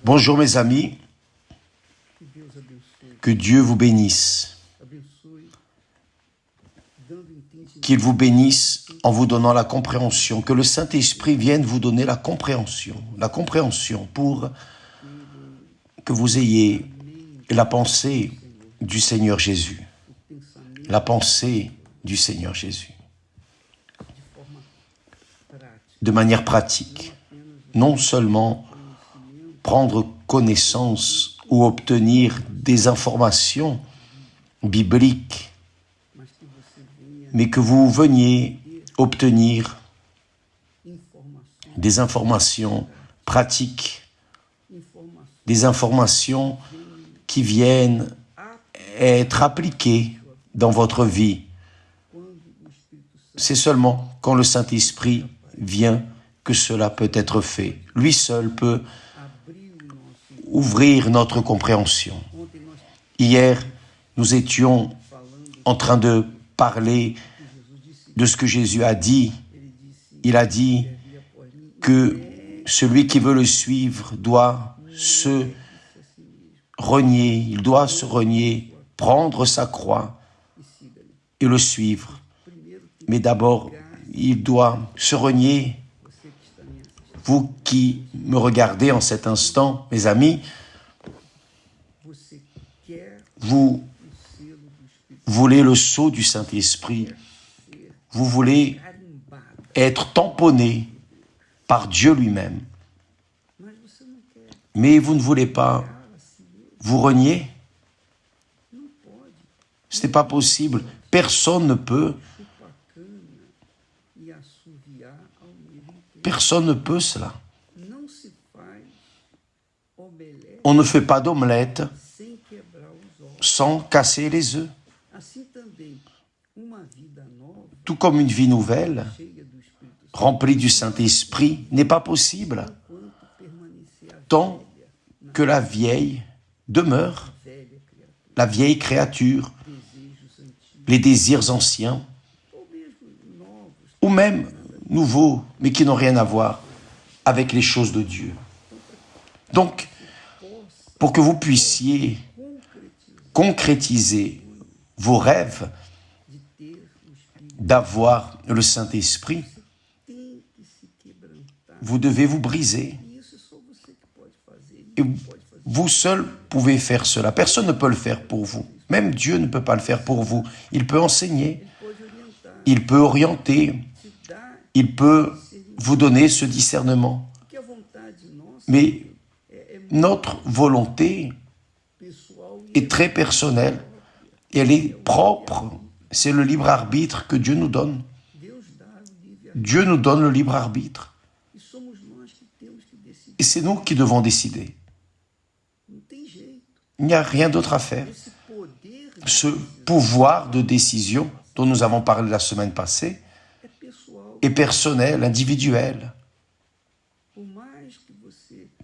Bonjour mes amis, que Dieu vous bénisse, qu'il vous bénisse en vous donnant la compréhension, que le Saint-Esprit vienne vous donner la compréhension pour que vous ayez la pensée du Seigneur Jésus, la pensée du Seigneur Jésus, de manière pratique, non seulement prendre connaissance ou obtenir des informations bibliques, mais que vous veniez obtenir des informations pratiques, des informations qui viennent être appliquées dans votre vie. C'est seulement quand le Saint-Esprit vient que cela peut être fait. Lui seul peut ouvrir notre compréhension. Hier, nous étions en train de parler de ce que Jésus a dit. Il a dit que celui qui veut le suivre doit se renier, il doit se renier, prendre sa croix et le suivre. Mais d'abord, il doit se renier. Vous qui me regardez en cet instant, mes amis, vous voulez le sceau du Saint-Esprit. Vous voulez être tamponné par Dieu lui-même. Mais vous ne voulez pas vous renier. Ce n'est pas possible. Personne ne peut. Personne ne peut cela. On ne fait pas d'omelette sans casser les œufs. Tout comme une vie nouvelle, remplie du Saint-Esprit, n'est pas possible tant que la vieille demeure, la vieille créature, les désirs anciens, ou même nouveaux, mais qui n'ont rien à voir avec les choses de Dieu. Donc, pour que vous puissiez concrétiser vos rêves d'avoir le Saint-Esprit, vous devez vous briser. Et vous seul pouvez faire cela. Personne ne peut le faire pour vous. Même Dieu ne peut pas le faire pour vous. Il peut enseigner, il peut orienter, il peut vous donner ce discernement. Mais notre volonté est très personnelle et elle est propre. C'est le libre arbitre que Dieu nous donne. Dieu nous donne le libre arbitre. Et c'est nous qui devons décider. Il n'y a rien d'autre à faire. Ce pouvoir de décision dont nous avons parlé la semaine passée est personnel, individuel.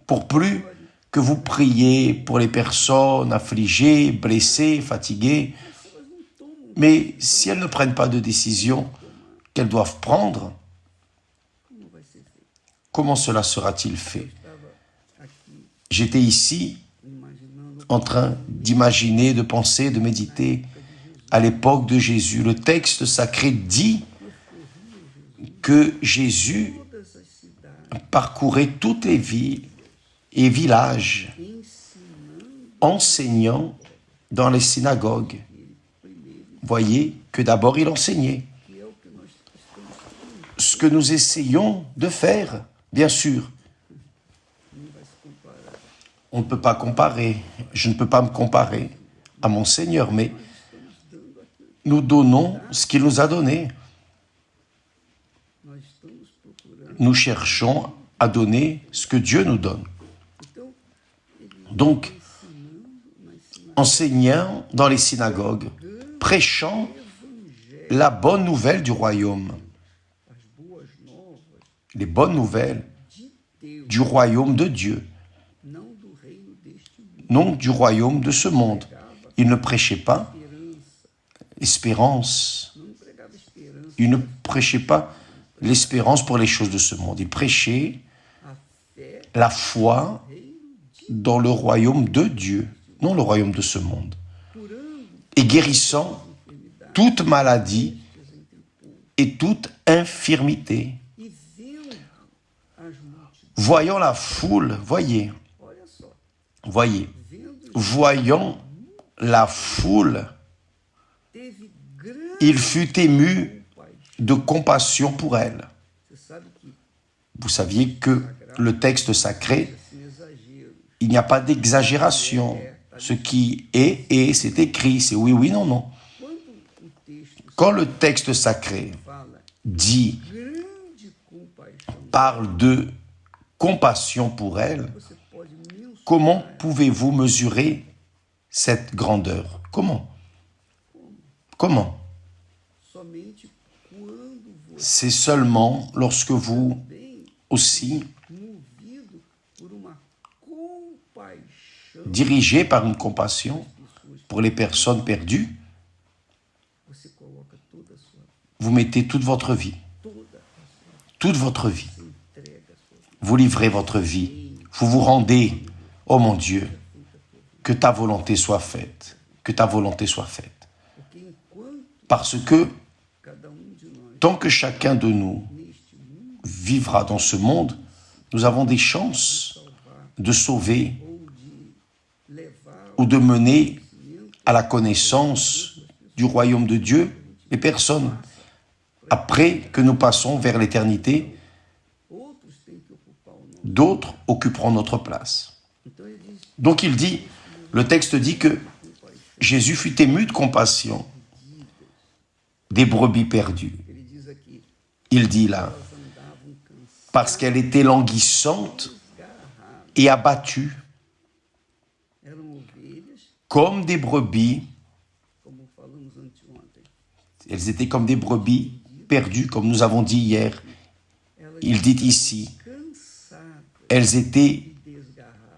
Pour plus que vous priez pour les personnes affligées, blessées, fatiguées, mais si elles ne prennent pas de décision qu'elles doivent prendre, comment cela sera-t-il fait? J'étais ici en train d'imaginer, de penser, de méditer à l'époque de Jésus. Le texte sacré dit que Jésus parcourait toutes les villes et villages, enseignant dans les synagogues. Voyez que d'abord il enseignait. Ce que nous essayons de faire, bien sûr, on ne peut pas comparer, je ne peux pas me comparer à mon Seigneur, mais nous donnons ce qu'il nous a donné. Nous cherchons à donner ce que Dieu nous donne. Donc, enseignant dans les synagogues, prêchant la bonne nouvelle du royaume. Les bonnes nouvelles du royaume de Dieu. Non du royaume de ce monde. Il ne prêchait pas l'espérance. Il ne prêchait pas l'espérance pour les choses de ce monde. Il prêchait la foi dans le royaume de Dieu, non le royaume de ce monde, et guérissant toute maladie et toute infirmité. Voyant la foule, voyons la foule, il fut ému de compassion pour elle. Vous saviez que le texte sacré, il n'y a pas d'exagération. Ce qui est, c'est écrit, c'est oui, oui, non, non. Quand le texte sacré dit, parle de compassion pour elle, comment pouvez-vous mesurer cette grandeur? Comment? C'est seulement lorsque vous aussi, dirigé par une compassion pour les personnes perdues, vous mettez toute votre vie. Vous livrez votre vie. Vous vous rendez, oh mon Dieu, que ta volonté soit faite. Parce que tant que chacun de nous vivra dans ce monde, nous avons des chances de sauver ou de mener à la connaissance du royaume de Dieu les personnes. Après que nous passons vers l'éternité, d'autres occuperont notre place. Donc il dit, le texte dit que Jésus fut ému de compassion des brebis perdues. Il dit là, parce qu'elle était languissante et abattue, comme des brebis. Elles étaient comme des brebis perdues, comme nous avons dit hier. Il dit ici, elles étaient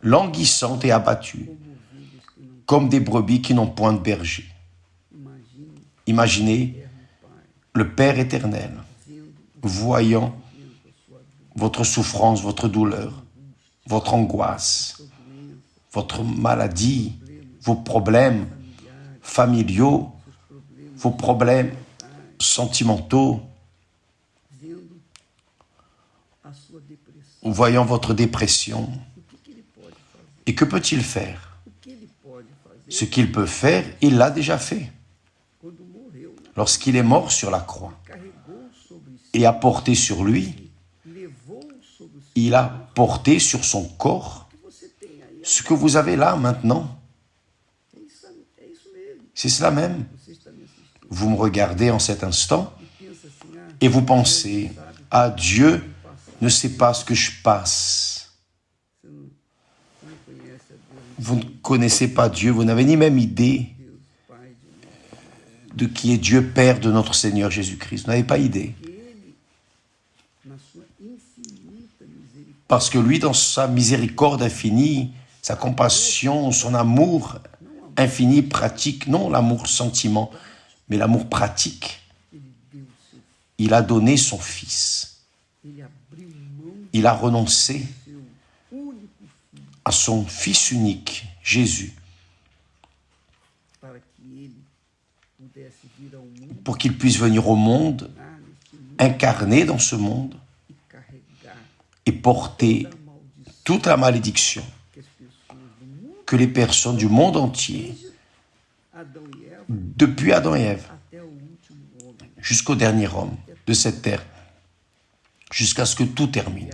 languissantes et abattues, comme des brebis qui n'ont point de berger. Imaginez le Père éternel, voyant votre souffrance, votre douleur, votre angoisse, votre maladie, vos problèmes familiaux, vos problèmes sentimentaux, voyant votre dépression. Et que peut-il faire? Ce qu'il peut faire, il l'a déjà fait. Lorsqu'il est mort sur la croix et a porté sur lui, il a porté sur son corps ce que vous avez là maintenant. C'est cela même. Vous me regardez en cet instant et vous pensez, ah, Dieu ne sait pas ce que je passe. Vous ne connaissez pas Dieu, vous n'avez ni même idée de qui est Dieu Père de notre Seigneur Jésus-Christ. Vous n'avez pas idée. Parce que lui, dans sa miséricorde infinie, sa compassion, son amour infini, pratique, non l'amour sentiment, mais l'amour pratique, il a donné son Fils. Il a renoncé à son Fils unique, Jésus, pour qu'il puisse venir au monde, incarner dans ce monde et porter toute la malédiction que les personnes du monde entier, depuis Adam et Ève, jusqu'au dernier homme de cette terre, jusqu'à ce que tout termine.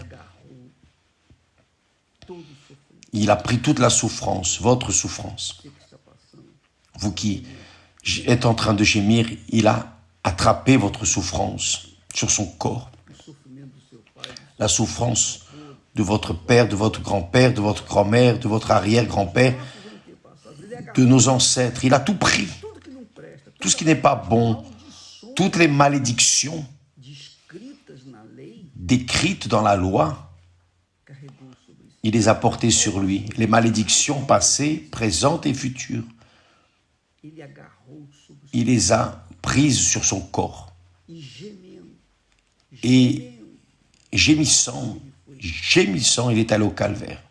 Il a pris toute la souffrance, votre souffrance. Vous qui êtes en train de gémir, il a attrapé votre souffrance sur son corps. La souffrance de votre père, de votre grand-père, de votre grand-mère, de votre arrière-grand-père, de nos ancêtres. Il a tout pris. Tout ce qui n'est pas bon, toutes les malédictions décrites dans la loi, il les a portées sur lui. Les malédictions passées, présentes et futures. Il les a prises sur son corps. Et gémissant, il est allé au calvaire.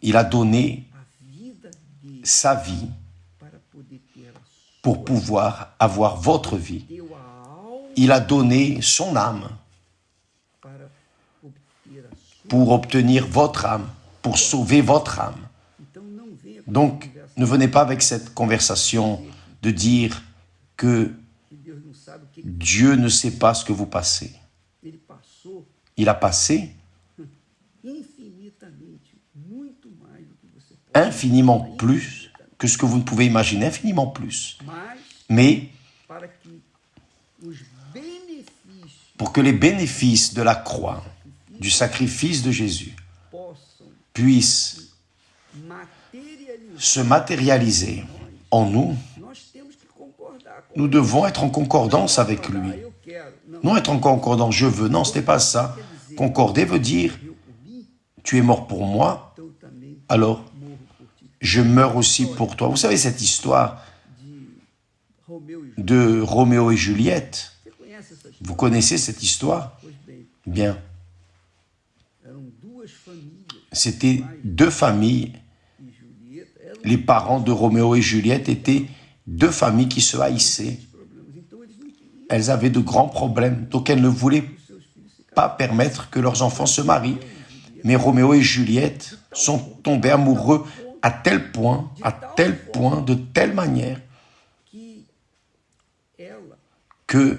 Il a donné sa vie pour pouvoir avoir votre vie. Il a donné son âme pour obtenir votre âme, pour sauver votre âme. Donc, ne venez pas avec cette conversation de dire que Dieu ne sait pas ce que vous passez. Il a passé infiniment plus que ce que vous ne pouvez imaginer, infiniment plus. Mais pour que les bénéfices de la croix, du sacrifice de Jésus, puissent se matérialiser en nous, nous devons être en concordance avec lui. Non être en concordance, je veux, non, ce n'est pas ça. Concorder veut dire, tu es mort pour moi, alors je meurs aussi pour toi. Vous savez cette histoire de Roméo et Juliette? Vous connaissez cette histoire? Bien. C'était deux familles. Les parents de Roméo et Juliette étaient deux familles qui se haïssaient. Elles avaient de grands problèmes, donc elles ne voulaient pas permettre que leurs enfants se marient. Mais Roméo et Juliette sont tombés amoureux à tel point, de telle manière, que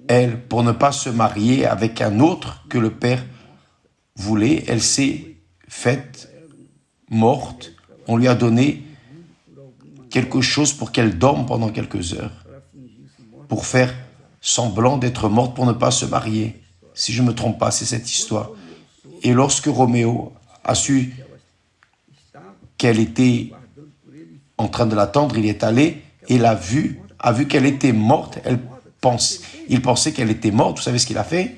elle, pour ne pas se marier avec un autre que le père voulait, elle s'est faite morte. On lui a donné quelque chose pour qu'elle dorme pendant quelques heures, pour faire semblant d'être morte pour ne pas se marier. Si je ne me trompe pas, c'est cette histoire. Et lorsque Roméo a su qu'elle était en train de l'attendre, il est allé et a vu qu'elle était morte. Il pensait qu'elle était morte. Vous savez ce qu'il a fait?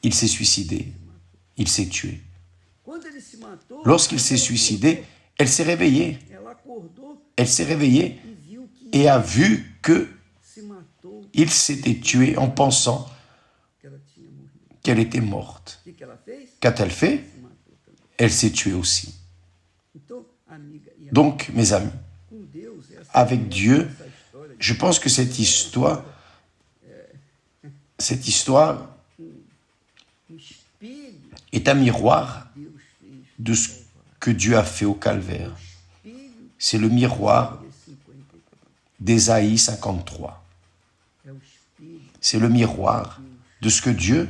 Il s'est suicidé. Il s'est tué. Lorsqu'il s'est suicidé, elle s'est réveillée. Elle s'est réveillée et a vu qu'il s'était tué en pensant qu'elle était morte. Qu'a-t-elle fait? Elle s'est tuée aussi. Donc, mes amis, avec Dieu, je pense que cette histoire est un miroir de ce que Dieu a fait au Calvaire. C'est le miroir d'Ésaïe 53. C'est le miroir de ce que Dieu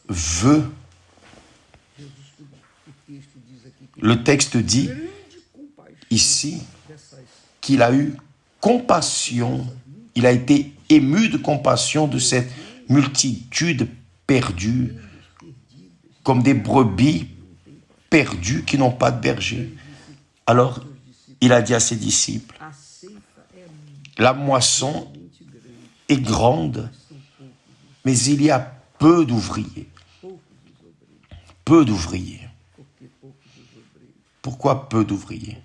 veut. Le texte dit ici qu'il a eu compassion, il a été ému de compassion de cette multitude perdue, comme des brebis perdues qui n'ont pas de berger. Alors, il a dit à ses disciples, la moisson est grande, mais il y a peu d'ouvriers. Peu d'ouvriers. Pourquoi peu d'ouvriers?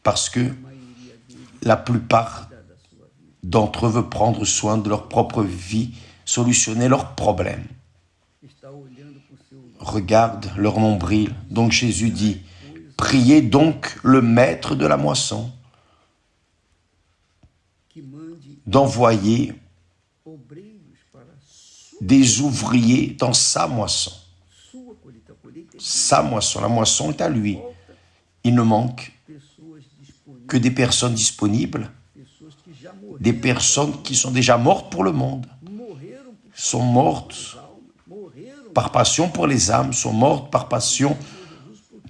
Parce que la plupart d'entre eux veulent prendre soin de leur propre vie, solutionner leurs problèmes. Regarde leur nombril. Donc Jésus dit, priez donc le maître de la moisson d'envoyer des ouvriers dans sa moisson. Sa moisson, la moisson est à lui. Il ne manque que des personnes disponibles, des personnes qui sont déjà mortes pour le monde, sont mortes par passion pour les âmes, sont mortes par passion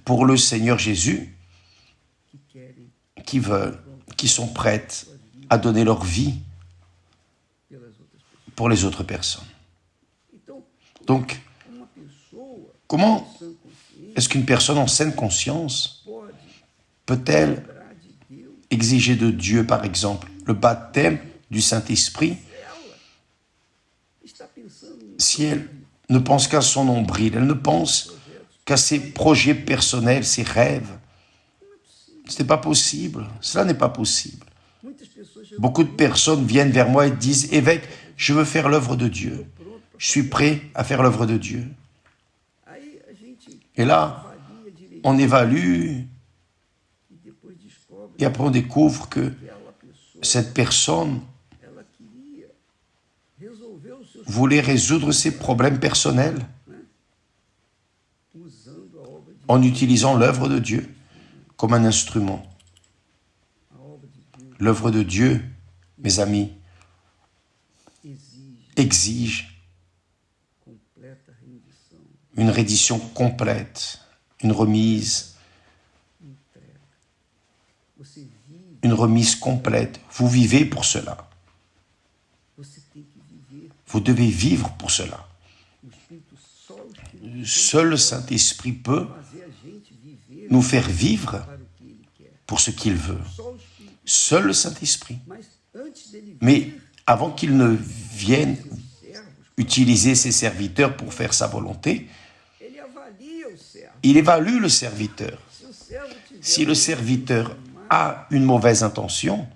pour le Seigneur Jésus, qui veulent, qui sont prêtes à donner leur vie pour les autres personnes. Donc, comment est-ce qu'une personne en saine conscience peut-elle exiger de Dieu, par exemple, le baptême du Saint-Esprit, si elle ne pense qu'à son nombril, elle ne pense qu'à ses projets personnels, ses rêves? Ce n'est pas possible. Cela n'est pas possible. Beaucoup de personnes viennent vers moi et disent, évêque, je veux faire l'œuvre de Dieu. Je suis prêt à faire l'œuvre de Dieu. Et là, on évalue et après on découvre que cette personne voulait résoudre ses problèmes personnels en utilisant l'œuvre de Dieu comme un instrument. L'œuvre de Dieu, mes amis, exige une reddition complète, une remise complète. Vous vivez pour cela. Vous devez vivre pour cela. Seul le Saint-Esprit peut nous faire vivre pour ce qu'il veut. Seul le Saint-Esprit. Mais avant qu'il ne vienne utiliser ses serviteurs pour faire sa volonté, il évalue le serviteur. Si le serviteur a une mauvaise intention,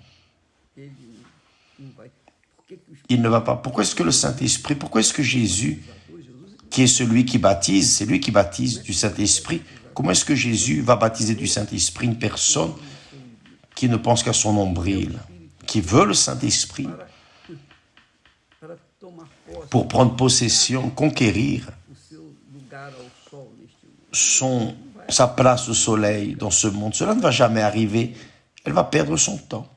il ne va pas. Pourquoi est-ce que le Saint-Esprit, pourquoi est-ce que Jésus, qui est celui qui baptise, c'est lui qui baptise du Saint-Esprit, comment est-ce que Jésus va baptiser du Saint-Esprit une personne qui ne pense qu'à son nombril, qui veut le Saint-Esprit pour prendre possession, conquérir sa place au soleil dans ce monde? Cela ne va jamais arriver. Elle va perdre son temps.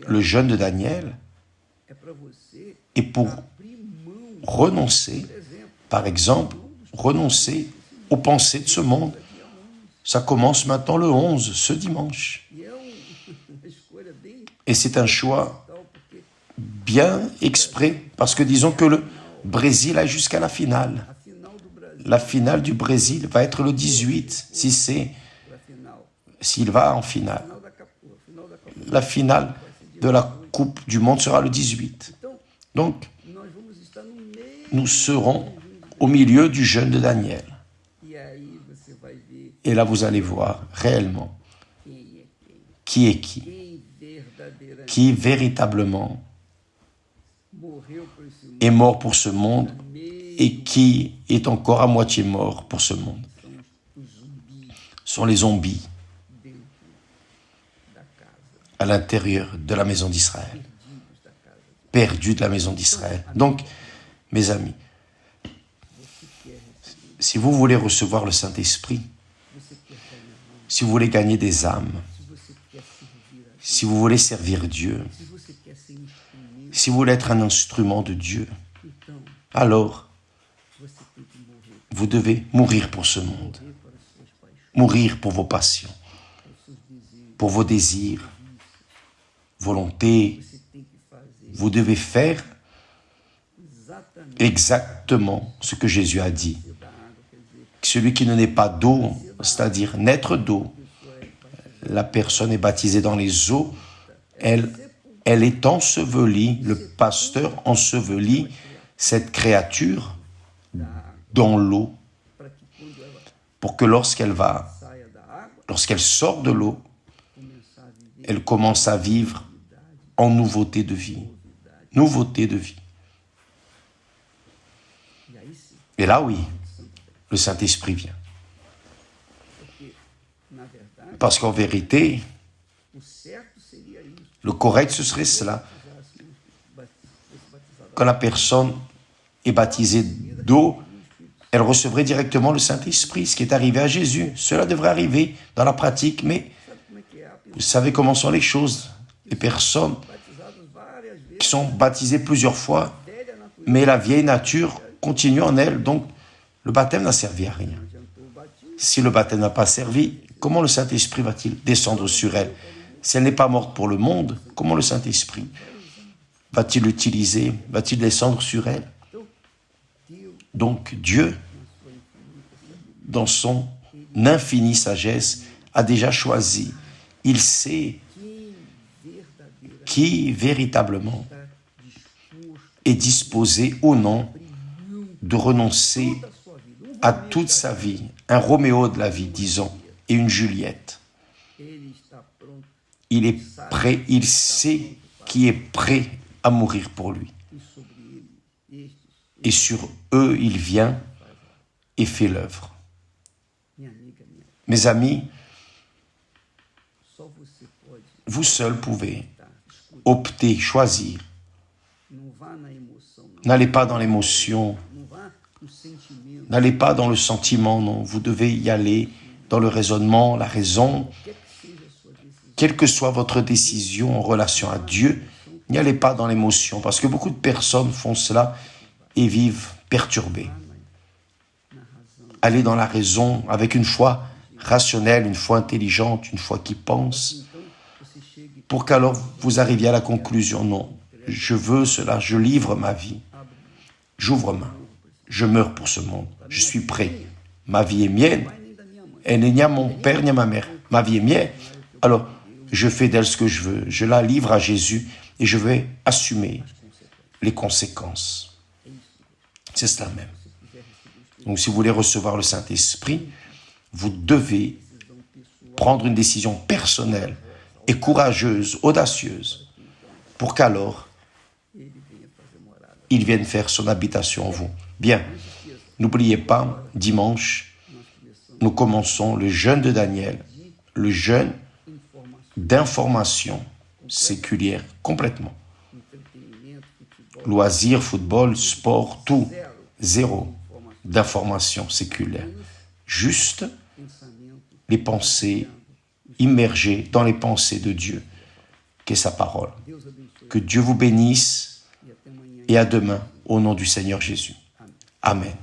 Le jeûne de Daniel est pour renoncer, par exemple, renoncer aux pensées de ce monde. Ça commence maintenant le 11, ce dimanche. Et c'est un choix bien exprès, parce que disons que le Brésil a jusqu'à la finale. La finale du Brésil va être le 18, s'il va en finale. La finale de la Coupe du Monde sera le 18. Donc, nous serons au milieu du jeûne de Daniel. Et là, vous allez voir réellement qui est qui véritablement est mort pour ce monde et qui est encore à moitié mort pour ce monde. Ce sont les zombies à l'intérieur de la maison d'Israël, perdus de la maison d'Israël. Donc, mes amis, si vous voulez recevoir le Saint-Esprit, si vous voulez gagner des âmes, si vous voulez servir Dieu, si vous voulez être un instrument de Dieu, alors vous devez mourir pour ce monde, mourir pour vos passions, pour vos désirs, volontés. Vous devez faire exactement ce que Jésus a dit. Celui qui ne naît pas d'eau, c'est-à-dire naître d'eau, la personne est baptisée dans les eaux, elle est ensevelie, le pasteur ensevelit cette créature dans l'eau pour que lorsqu'elle sort de l'eau, elle commence à vivre en nouveauté de vie. Nouveauté de vie. Et là, oui, le Saint-Esprit vient. Parce qu'en vérité, le correct, ce serait cela. Quand la personne est baptisée d'eau, elle recevrait directement le Saint-Esprit, ce qui est arrivé à Jésus. Cela devrait arriver dans la pratique, mais vous savez comment sont les choses. Les personnes qui sont baptisées plusieurs fois, mais la vieille nature continue en elles, donc le baptême n'a servi à rien. Si le baptême n'a pas servi, comment le Saint-Esprit va-t-il descendre sur elle? Si elle n'est pas morte pour le monde, comment le Saint-Esprit va-t-il l'utiliser? Va-t-il descendre sur elle? Donc Dieu, dans son infinie sagesse, a déjà choisi. Il sait qui véritablement est disposé ou non de renoncer à toute sa vie, un Roméo de la vie, disons, et une Juliette. Il est prêt, il sait qui est prêt à mourir pour lui. Et sur eux, il vient et fait l'œuvre. Mes amis, vous seuls pouvez opter, choisir. N'allez pas dans l'émotion, n'allez pas dans le sentiment, non. Vous devez y aller dans le raisonnement, la raison. Quelle que soit votre décision en relation à Dieu, n'y allez pas dans l'émotion, parce que beaucoup de personnes font cela et vivent perturbées. Allez dans la raison, avec une foi rationnelle, une foi intelligente, une foi qui pense, pour qu'alors vous arriviez à la conclusion, non, je veux cela, je livre ma vie, j'ouvre ma main, je meurs pour ce monde, je suis prêt, ma vie est mienne, elle n'est ni à mon père ni à ma mère, ma vie est mienne, alors je fais d'elle ce que je veux, je la livre à Jésus et je vais assumer les conséquences. C'est cela même. Donc si vous voulez recevoir le Saint-Esprit, vous devez prendre une décision personnelle et courageuse, audacieuse, pour qu'alors il vienne faire son habitation en vous. Bien, n'oubliez pas, dimanche, nous commençons le jeûne de Daniel, le jeûne d'information séculière complètement. Loisirs, football, sport, tout, zéro d'information séculaire. Juste les pensées immergées dans les pensées de Dieu, qu'est sa parole. Que Dieu vous bénisse et à demain au nom du Seigneur Jésus. Amen.